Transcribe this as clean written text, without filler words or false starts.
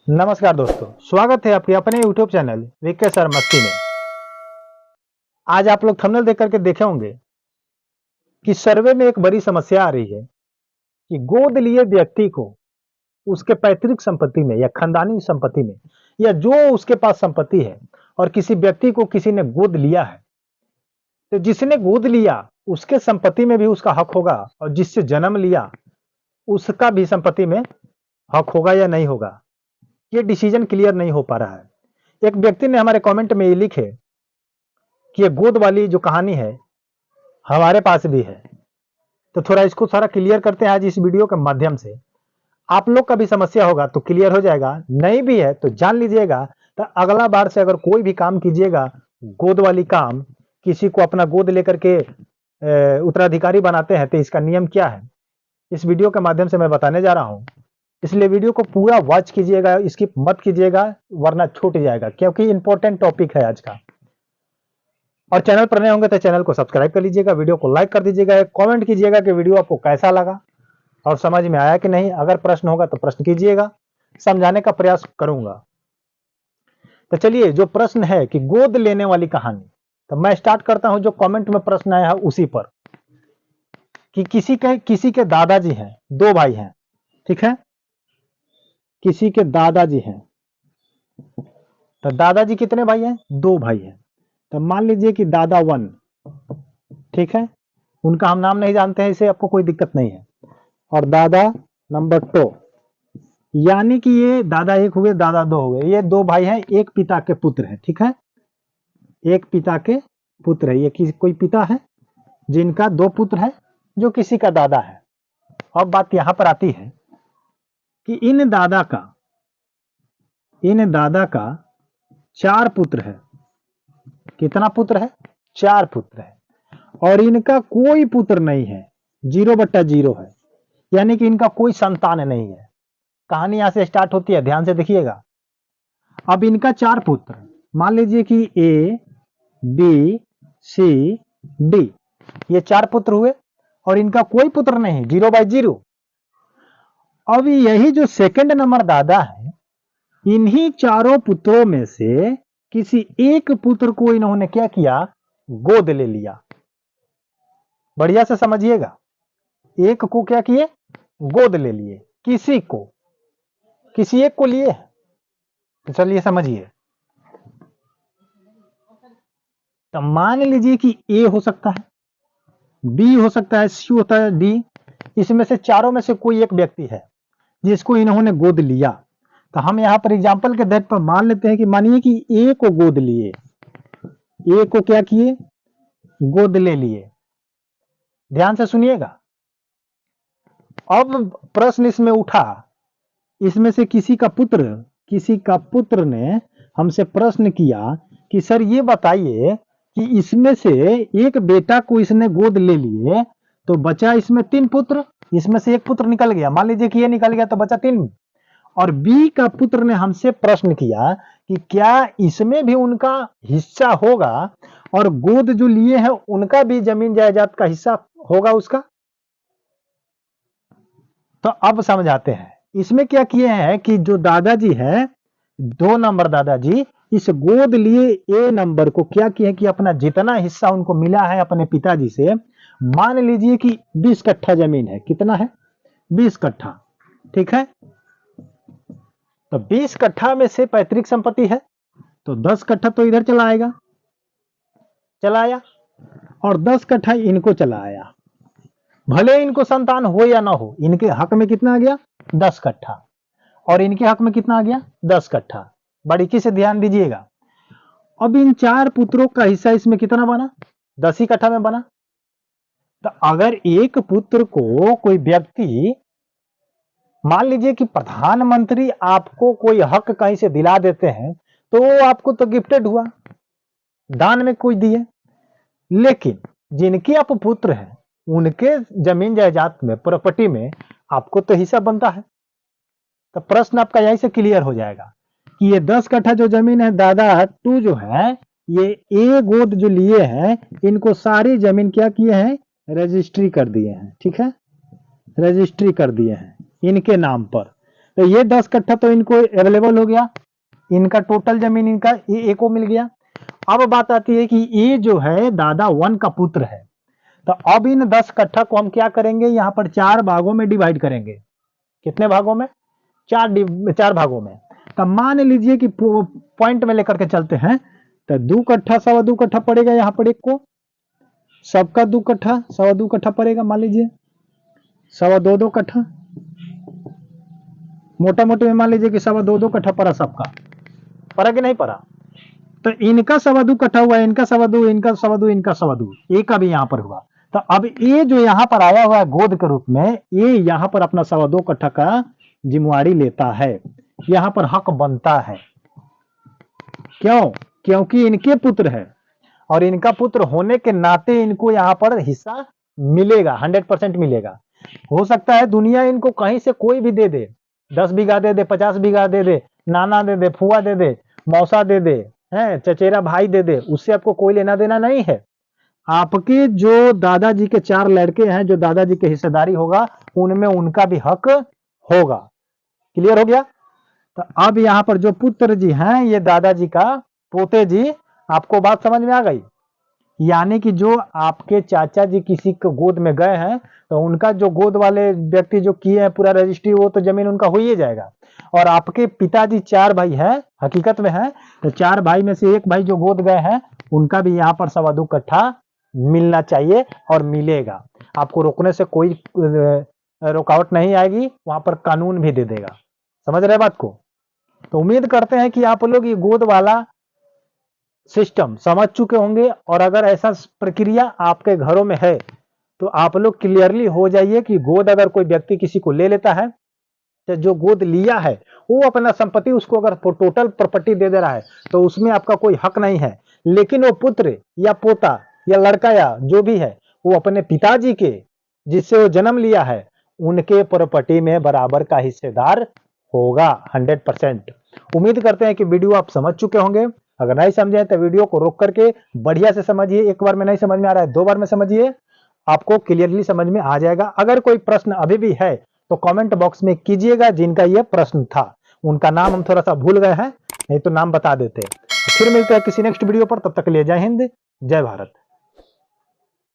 नमस्कार दोस्तों, स्वागत है आपके अपने YouTube चैनल वीके सर मस्ती में। आज आप लोग थंबनेल देख करके देखे होंगे कि सर्वे में एक बड़ी समस्या आ रही है कि गोद लिए व्यक्ति को उसके पैतृक संपत्ति में या खानदानी संपत्ति में या जो उसके पास संपत्ति है और किसी व्यक्ति को किसी ने गोद लिया है, तो जिसने गोद लिया उसके संपत्ति में भी उसका हक होगा और जिससे जन्म लिया उसका भी संपत्ति में हक होगा या नहीं होगा, ये डिसीजन क्लियर नहीं हो पा रहा है। एक व्यक्ति ने हमारे कमेंट में ये लिखे कि ये गोद वाली जो कहानी है हमारे पास भी है, तो थोड़ा इसको सारा क्लियर करते हैं आज इस वीडियो के माध्यम से। आप लोग का भी समस्या होगा तो क्लियर हो जाएगा, नहीं भी है तो जान लीजिएगा। तो अगला बार से अगर कोई भी काम कीजिएगा गोद वाली काम, किसी को अपना गोद लेकर के उत्तराधिकारी बनाते हैं तो इसका नियम क्या है, इस वीडियो के माध्यम से मैं बताने जा रहा हूं। इसलिए वीडियो को पूरा वॉच कीजिएगा, स्किप मत कीजिएगा वरना छूट जाएगा, क्योंकि इंपॉर्टेंट टॉपिक है आज का। और चैनल पर नए होंगे तो चैनल को सब्सक्राइब कर लीजिएगा, वीडियो को लाइक कर दीजिएगा, कमेंट कीजिएगा कि वीडियो आपको कैसा लगा और समझ में आया कि नहीं। अगर प्रश्न होगा तो प्रश्न कीजिएगा, समझाने का प्रयास करूंगा। तो चलिए, जो प्रश्न है कि गोद लेने वाली कहानी, तो मैं स्टार्ट करता हूं जो कमेंट में प्रश्न आया है उसी पर, कि किसी के दादाजी हैं, दो भाई हैं, ठीक है, किसी के दादाजी हैं। तो दादाजी कितने भाई हैं? दो भाई हैं। तो मान लीजिए कि दादा 1, ठीक है, उनका हम नाम नहीं जानते हैं, इसे आपको कोई दिक्कत नहीं है। और दादा नंबर 2, यानी कि ये दादा 1 हुए, दादा 2 हुए, ये दो भाई हैं, एक पिता के पुत्र हैं, ठीक है, एक पिता के पुत्र है। ये कोई पिता है जिनका 2 पुत्र है जो किसी का दादा है। अब बात यहां पर आती है कि इन दादा का 4 पुत्र है। कितना पुत्र है? 4 पुत्र है। और इनका कोई पुत्र नहीं है, 0/0 है, यानी कि इनका कोई संतान नहीं है। कहानी यहां से स्टार्ट होती है, ध्यान से देखिएगा। अब इनका 4 पुत्र, मान लीजिए कि A, B, C, D, ये 4 पुत्र हुए और इनका कोई पुत्र नहीं, 0/0। अब यही जो सेकंड नंबर दादा है, इन्हीं चारों पुत्रों में से किसी एक पुत्र को इन्होंने क्या किया? गोद ले लिया। बढ़िया से समझिएगा, एक को क्या किए? गोद ले लिए। किसी एक को लिए। तो चलिए समझिए। तो मान लीजिए कि ए हो सकता है, बी हो सकता है, सी होता है, डी, इसमें से चारों में से कोई एक व्यक्ति है जिसको इन्होंने गोद लिया। तो हम यहां पर एग्जाम्पल के तौर पर मान लेते हैं कि मानिए कि ए को गोद लिए, ए को क्या किए? गोद ले लिए। ध्यान से सुनिएगा। अब प्रश्न इसमें उठा, इसमें से किसी का पुत्र ने हमसे प्रश्न किया कि सर ये बताइए कि इसमें से एक बेटा को इसने गोद ले लिए तो बचा इसमें 3 पुत्र, इसमें से एक पुत्र निकल गया, मान लीजिए कि ये निकल गया तो बचा 3। और बी का पुत्र ने हमसे प्रश्न किया कि क्या इसमें भी उनका हिस्सा होगा और गोद जो लिए हैं उनका भी जमीन जायदाद का हिस्सा होगा उसका। तो अब समझाते हैं। इसमें क्या किए हैं कि जो दादाजी है, 2 नंबर दादाजी, इस गोद लिए ए नंबर को क्या किए कि अपना जितना हिस्सा उनको मिला है अपने पिताजी से, मान लीजिए कि 20 कट्ठा जमीन है। कितना है? 20 कट्ठा, ठीक है। तो 20 कट्ठा में से पैतृक संपत्ति है तो 10 कट्ठा तो इधर चला आएगा, चला आया, और 10 कट्ठा इनको चला आया। भले इनको संतान हो या ना हो, इनके हक में कितना आ गया? 10 कट्ठा। और इनके हक में कितना आ गया? 10 कट्ठा। बारीकी से ध्यान दीजिएगा। अब इन 4 पुत्रों का हिस्सा इसमें कितना बना? 10 ही कट्ठा में बना। तो अगर एक पुत्र को कोई व्यक्ति, मान लीजिए कि प्रधानमंत्री आपको कोई हक कहीं से दिला देते हैं तो आपको तो गिफ्टेड हुआ, दान में कोई दिए। लेकिन जिनके आप पुत्र हैं उनके जमीन जायदाद में, प्रॉपर्टी में आपको तो हिस्सा बनता है। तो प्रश्न आपका यहीं से क्लियर हो जाएगा कि ये 10 कट्ठा जो जमीन है, दादा 2 जो है, ये ए गोद जो लिए हैं, इनको सारी जमीन क्या किए हैं? रजिस्ट्री कर दिए हैं, ठीक है, रजिस्ट्री कर दिए हैं इनके नाम पर। तो ये 10 कट्ठा तो इनको अवेलेबल हो गया, इनका टोटल जमीन इनका ये को मिल गया। अब बात आती है कि ये जो है दादा 1 का पुत्र है, तो अब इन 10 कट्ठा को हम क्या करेंगे, यहाँ पर 4 भागों में डिवाइड करेंगे। कितने भागों में? 4 भागों में। तो मान लीजिए कि पॉइंट में लेकर के चलते हैं, तो 2 कट्ठा 2.25 कट्ठा पड़ेगा यहाँ पर एक को, सबका 2 कट्ठा 2.25 कट्ठा पड़ेगा, मान लीजिए 2.25 कट्ठा, मोटा मोटी में मान लीजिए कि 2.25 कट्ठा पड़ा, सबका पड़ा कि नहीं पड़ा। तो इनका 2.25 कट्ठा हुआ, इनका 2.25, इनका 2.25, इनका 2.25, एक का भी यहां पर हुआ। तो अब ये जो यहां पर आया हुआ है गोद के रूप में, ये यहां पर अपना 2.25 कट्ठा का जिम्मेवारी लेता है, यहां पर हक बनता है। क्यों? क्योंकि इनके पुत्र है, और इनका पुत्र होने के नाते इनको यहां पर हिस्सा मिलेगा, 100% मिलेगा। हो सकता है दुनिया इनको कहीं से कोई भी दे दे, 10 बीघा दे दे, 50 बीघा दे दे, नाना दे दे, फुआ दे दे, मौसा दे दे, है चचेरा भाई दे दे, उससे आपको कोई लेना देना नहीं है। आपके जो दादाजी के 4 लड़के हैं, जो दादाजी के हिस्सेदारी होगा, उनमें उनका भी हक होगा। क्लियर हो गया? तो अब यहां पर जो पुत्र जी हैं, ये दादाजी का पोते जी, आपको बात समझ में आ गई? यानी कि जो आपके चाचा जी किसी के गोद में गए हैं, तो उनका जो गोद वाले व्यक्ति जो किए हैं पूरा रजिस्ट्री, वो तो जमीन उनका हो ही जाएगा। और आपके पिताजी 4 भाई हैं, हकीकत में हैं, तो 4 भाई में से एक भाई जो गोद गए हैं, उनका भी यहाँ पर 2.25 कट्ठा मिलना चाहिए, और मिलेगा। आपको रोकने से कोई रुकावट नहीं आएगी, वहां पर कानून भी दे देगा। समझ रहे बात को? तो उम्मीद करते हैं कि आप लोग ये गोद वाला सिस्टम समझ चुके होंगे, और अगर ऐसा प्रक्रिया आपके घरों में है, तो आप लोग क्लियरली हो जाइए कि गोद अगर कोई व्यक्ति किसी को ले लेता है, तो जो गोद लिया है वो अपना संपत्ति उसको अगर टोटल प्रॉपर्टी दे दे रहा है, तो उसमें आपका कोई हक नहीं है। लेकिन वो पुत्र या पोता या लड़का या जो भी है, वो अपने पिताजी के जिससे वो जन्म लिया है, उनके प्रॉपर्टी में बराबर का हिस्सेदार होगा 100%। उम्मीद करते हैं कि वीडियो आप समझ चुके होंगे। अगर नहीं समझे तो वीडियो को रोक करके बढ़िया से समझिए, एक बार में नहीं समझ में आ रहा है 2 बार में समझिए, आपको क्लियरली समझ में आ जाएगा। अगर कोई प्रश्न अभी भी है तो कमेंट बॉक्स में कीजिएगा, जिनका यह प्रश्न था उनका नाम हम थोड़ा सा भूल गए हैं, नहीं तो नाम बता देते। फिर मिलते हैं किसी नेक्स्ट वीडियो पर, तब तक के लिए जय हिंद, जय भारत।